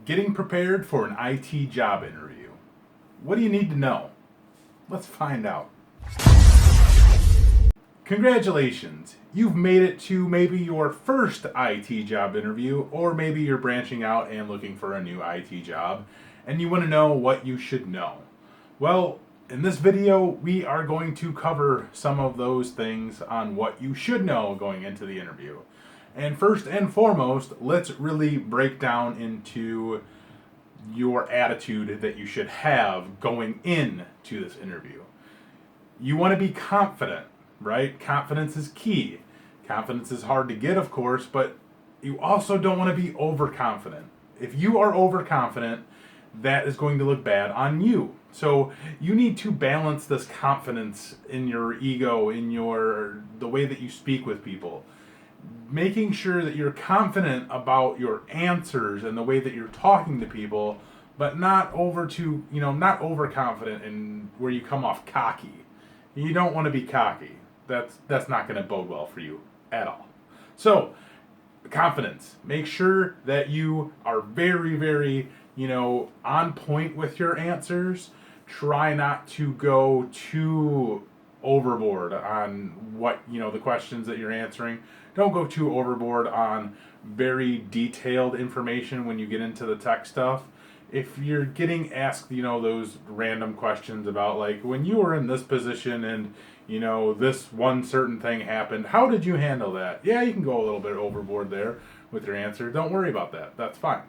Getting prepared for an IT job interview. What do you need to know? Let's find out. Congratulations! You've made it to maybe your first IT job interview, or maybe you're branching out and looking for a new IT job, and you want to know what you should know. Well, in this video, we are going to cover some of those things on what you should know going into the interview. And first and foremost, let's really break down into your attitude that you should have going into this interview. You want to be confident, right? Confidence is key. Confidence is hard to get, of course, but you also don't want to be overconfident. If you are overconfident, that is going to look bad on you. So you need to balance this confidence in your ego, in the way that you speak with people. Making sure that you're confident about your answers and the way that you're talking to people, but not overconfident and where you come off cocky. You don't want to be cocky. That's not going to bode well for you at all. So, confidence. Make sure that you are very, very, on point with your answers. Try not to go too overboard on the questions that you're answering. Don't go too overboard on very detailed information when you get into the tech stuff. If you're getting asked, those random questions about like when you were in this position and this one certain thing happened, how did you handle that? Yeah, you can go a little bit overboard there with your answer. Don't worry about that. That's fine.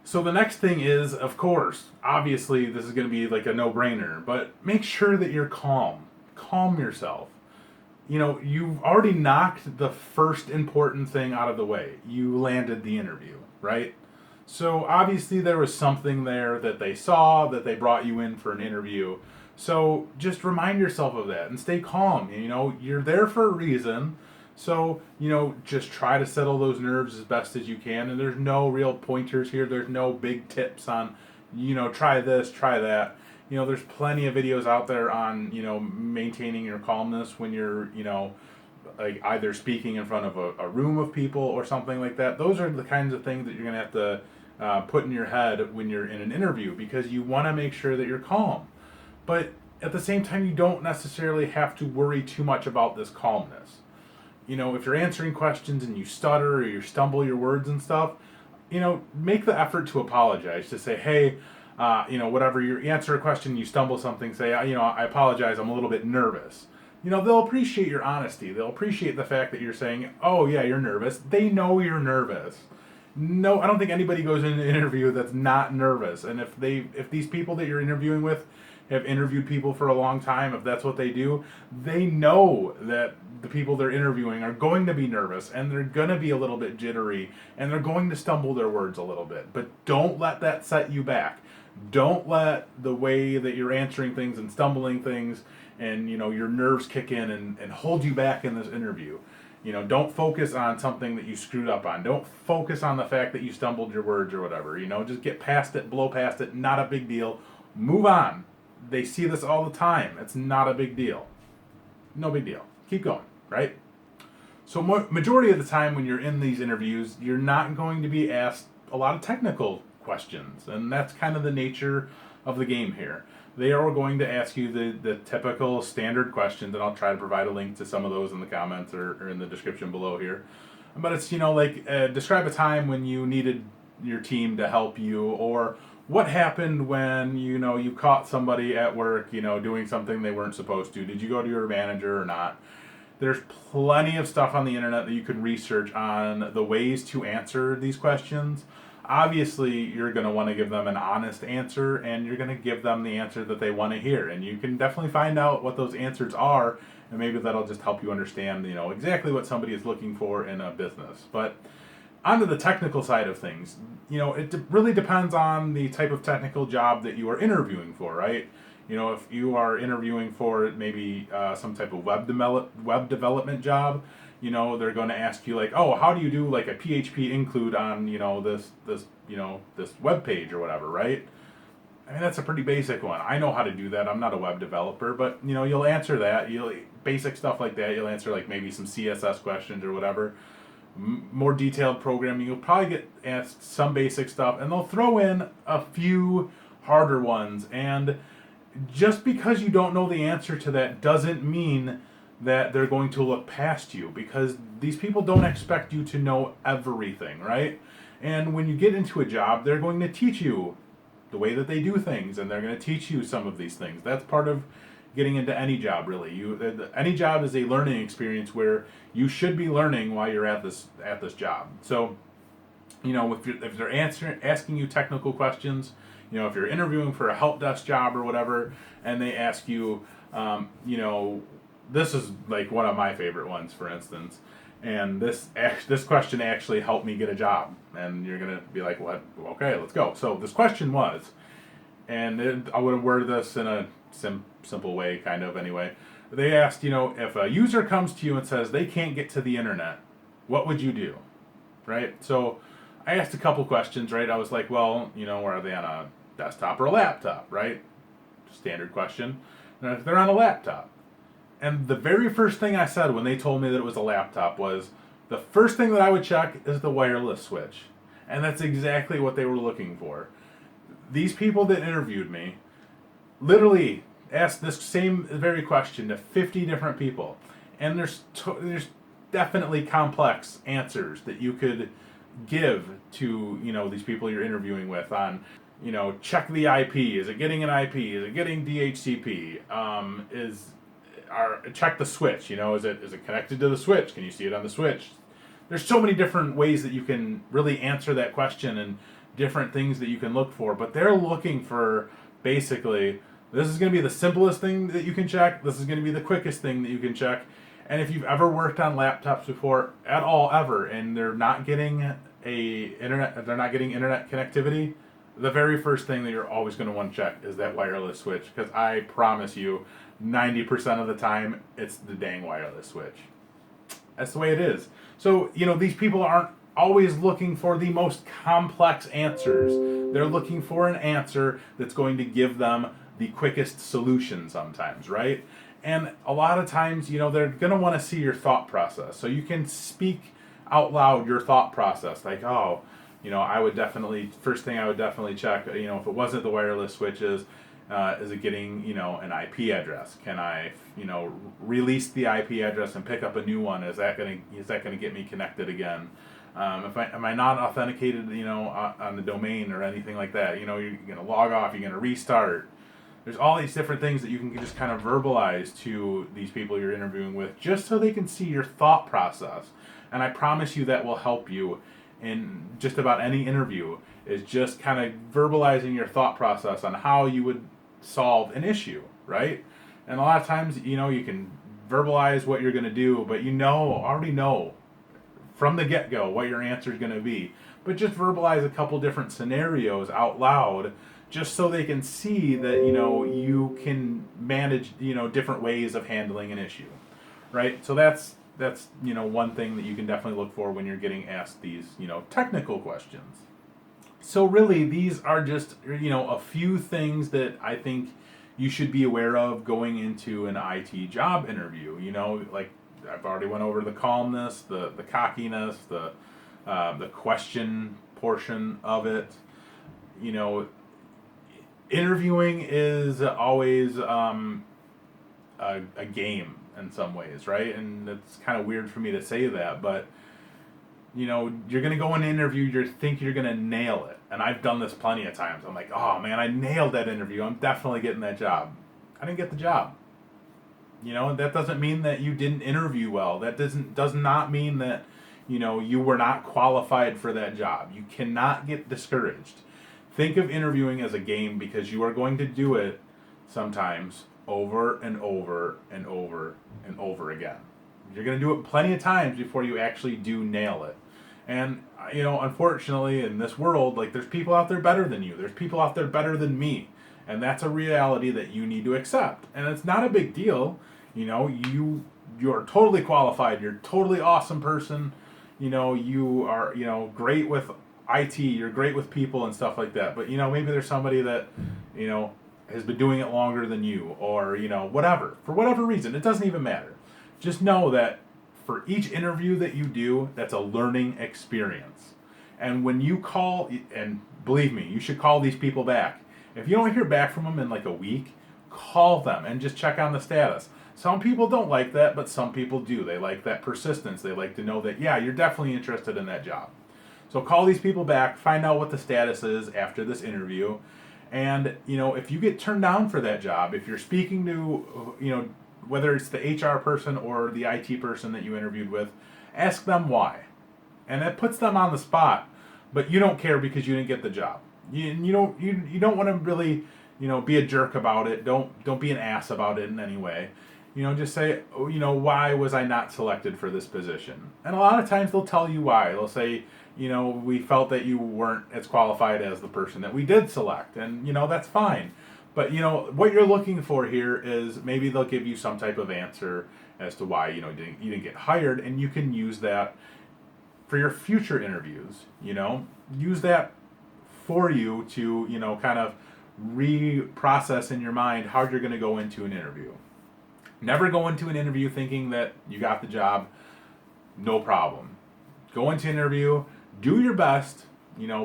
So the next thing is, of course, obviously this is going to be like a no-brainer, but make sure that you're calm. Calm yourself. You've already knocked the first important thing out of the way. You landed the interview, right? So obviously there was something there that they saw, that they brought you in for an interview. So just remind yourself of that and stay calm. You're there for a reason. So, just try to settle those nerves as best as you can. And there's no real pointers here. There's no big tips on, try this, try that. There's plenty of videos out there on, maintaining your calmness when you're, like either speaking in front of a room of people or something like that. Those are the kinds of things that you're going to have to put in your head when you're in an interview, because you want to make sure that you're calm. But at the same time, you don't necessarily have to worry too much about this calmness. If you're answering questions and you stutter or you stumble your words and stuff, make the effort to apologize, to say, hey, whatever, you answer a question, you stumble something, say, I apologize, I'm a little bit nervous. They'll appreciate your honesty. They'll appreciate the fact that you're saying, oh yeah, you're nervous. They know you're nervous. No, I don't think anybody goes in an interview that's not nervous. And if these people that you're interviewing with have interviewed people for a long time, if that's what they do, they know that the people they're interviewing are going to be nervous and they're going to be a little bit jittery and they're going to stumble their words a little bit. But don't let that set you back. Don't let the way that you're answering things and stumbling things and your nerves kick in and hold you back in this interview. Don't focus on something that you screwed up on. Don't focus on the fact that you stumbled your words or whatever. Just get past it, blow past it. Not a big deal. Move on. They see this all the time. It's not a big deal. No big deal. Keep going, right? So majority of the time when you're in these interviews, you're not going to be asked a lot of technical questions, and that's kind of the nature of the game here. They are going to ask you the typical standard questions, and I'll try to provide a link to some of those in the comments or in the description below here. But it's, describe a time when you needed your team to help you, or what happened when, you caught somebody at work, doing something they weren't supposed to. Did you go to your manager or not? There's plenty of stuff on the internet that you can research on the ways to answer these questions. Obviously, you're going to want to give them an honest answer, and you're going to give them the answer that they want to hear. And you can definitely find out what those answers are, and maybe that'll just help you understand, exactly what somebody is looking for in a business. But onto the technical side of things, it really depends on the type of technical job that you are interviewing for, right? If you are interviewing for maybe some type of web development job, they're going to ask you like, oh, how do you do like a PHP include on, this web page or whatever, right? I mean, that's a pretty basic one. I know how to do that. I'm not a web developer, but you'll answer that. Basic stuff like that. You'll answer like maybe some CSS questions or whatever. more detailed programming. You'll probably get asked some basic stuff, and they'll throw in a few harder ones. And just because you don't know the answer to that doesn't mean that they're going to look past you, because these people don't expect you to know everything, right? And when you get into a job, they're going to teach you the way that they do things, and they're going to teach you some of these things. That's part of getting into any job, really. Any job is a learning experience where you should be learning while you're at this job. So, if they're asking you technical questions, if you're interviewing for a help desk job or whatever, and they ask you, this is like one of my favorite ones, for instance. And this question actually helped me get a job. And you're gonna be like, "What? Okay, let's go." So this question was, I would have worded this in a simple way, kind of anyway. They asked, if a user comes to you and says they can't get to the internet, what would you do, right? So I asked a couple questions, right? I was like, well, are they on a desktop or a laptop, right? Standard question. And if they're on a laptop, and the very first thing I said when they told me that it was a laptop was, the first thing that I would check is the wireless switch. And that's exactly what they were looking for. These people that interviewed me literally asked this same very question to 50 different people. And there's definitely complex answers that you could give to, these people you're interviewing with on, check the IP. Is it getting an IP? Is it getting DHCP? Check the switch. Is it connected to the switch? Can you see it on the switch? There's so many different ways that you can really answer that question, and different things that you can look for. But they're looking for, basically, this is going to be the simplest thing that you can check. This is going to be the quickest thing that you can check. And if you've ever worked on laptops before at all, ever, and they're not getting internet connectivity, the very first thing that you're always going to want to check is that wireless switch, because I promise you, 90% of the time, it's the dang wireless switch. That's the way it is. So, these people aren't always looking for the most complex answers. They're looking for an answer that's going to give them the quickest solution sometimes, right? And a lot of times, they're going to want to see your thought process. So you can speak out loud your thought process. Like, first thing I would definitely check, if it wasn't the wireless switches, is it getting, an IP address? Can I, release the IP address and pick up a new one? Is that gonna get me connected again? Am I not authenticated, on the domain or anything like that? You're gonna log off, you're gonna restart. There's all these different things that you can just kind of verbalize to these people you're interviewing with, just so they can see your thought process. And I promise you that will help you in just about any interview, is just kind of verbalizing your thought process on how you would solve an issue, right? And a lot of times, you can verbalize what you're going to do, but already know from the get-go what your answer is going to be. But just verbalize a couple different scenarios out loud, just so they can see that, you can manage, different ways of handling an issue, right? So that's one thing that you can definitely look for when you're getting asked these, technical questions. So really, these are just, a few things that I think you should be aware of going into an IT job interview. Like I've already went over the calmness, the cockiness, the question portion of it. Interviewing is always a game in some ways, right? And it's kind of weird for me to say that, but you're going to go in an interview, you think you're going to nail it. And I've done this plenty of times. I'm like, oh man, I nailed that interview. I'm definitely getting that job. I didn't get the job. That doesn't mean that you didn't interview well. That does not mean that, you were not qualified for that job. You cannot get discouraged. Think of interviewing as a game, because you are going to do it sometimes over and over and over and over again. You're going to do it plenty of times before you actually do nail it. And, unfortunately, in this world, there's people out there better than you. There's people out there better than me. And that's a reality that you need to accept. And it's not a big deal. You're totally qualified. You're a totally awesome person. You are, great with IT. You're great with people and stuff like that. But, maybe there's somebody that, has been doing it longer than you, or, whatever. For whatever reason. It doesn't even matter. Just know that for each interview that you do, that's a learning experience. And when you call, and believe me, you should call these people back. If you don't hear back from them in like a week, call them and just check on the status. Some people don't like that, but some people do. They like that persistence. They like to know that, yeah, you're definitely interested in that job. So call these people back, find out what the status is after this interview. And, if you get turned down for that job, if you're speaking to, whether it's the HR person or the IT person that you interviewed with, ask them why. And that puts them on the spot, but you don't care because you didn't get the job. You don't want to really, be a jerk about it. Don't be an ass about it in any way. Just say, why was I not selected for this position? And a lot of times they'll tell you why. They'll say, we felt that you weren't as qualified as the person that we did select. And, that's fine. But, what you're looking for here is maybe they'll give you some type of answer as to why, you didn't get hired. And you can use that for your future interviews. Use that for you to, kind of reprocess in your mind how you're going to go into an interview. Never go into an interview thinking that you got the job. No problem. Go into an interview, do your best,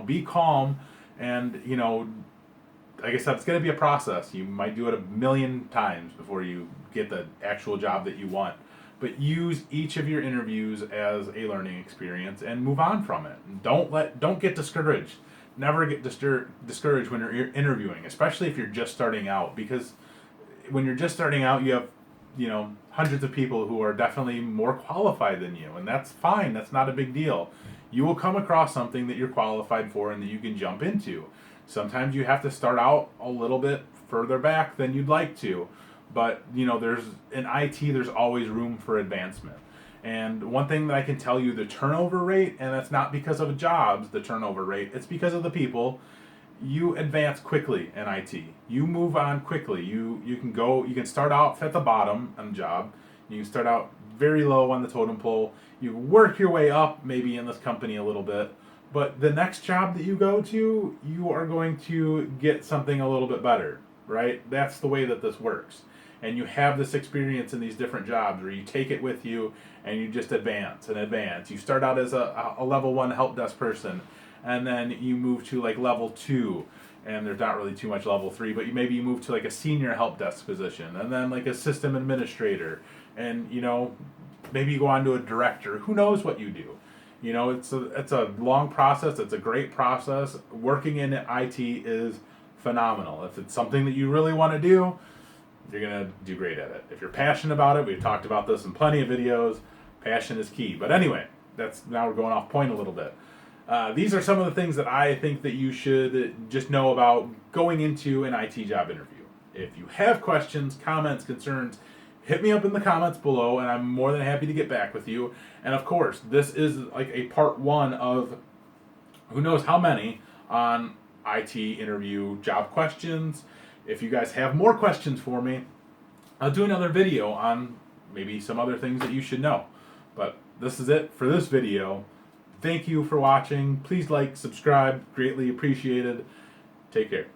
be calm, and, like I said, it's going to be a process. You might do it a million times before you get the actual job that you want. But use each of your interviews as a learning experience and move on from it. Don't get discouraged. Never get discouraged when you're interviewing, especially if you're just starting out, because when you're just starting out, you have hundreds of people who are definitely more qualified than you, and that's fine. That's not a big deal. You will come across something that you're qualified for and that you can jump into. Sometimes you have to start out a little bit further back than you'd like to, but there's in IT, there's always room for advancement. And one thing that I can tell you, the turnover rate, and that's not because of jobs, the turnover rate, it's because of the people. You advance quickly in IT. You move on quickly. You can start out at the bottom on the job. You can start out very low on the totem pole. You work your way up maybe in this company a little bit. But the next job that you go to, you are going to get something a little bit better, right? That's the way that this works. And you have this experience in these different jobs where you take it with you and you just advance and advance. You start out as a level 1 help desk person, and then you move to like level 2, and there's not really too much level 3, but maybe you move to like a senior help desk position, and then like a system administrator, and maybe you go on to a director. Who knows what you do? It's a long process. It's a great process. Working in IT is phenomenal. If it's something that you really want to do, you're going to do great at it. If you're passionate about it, we've talked about this in plenty of videos. Passion is key. But anyway, now we're going off point a little bit. These are some of the things that I think that you should just know about going into an IT job interview. If you have questions, comments, concerns, hit me up in the comments below, and I'm more than happy to get back with you. And of course, this is like a part 1 of who knows how many on IT interview job questions. If you guys have more questions for me, I'll do another video on maybe some other things that you should know. But this is it for this video. Thank you for watching. Please like, subscribe, greatly appreciated. Take care.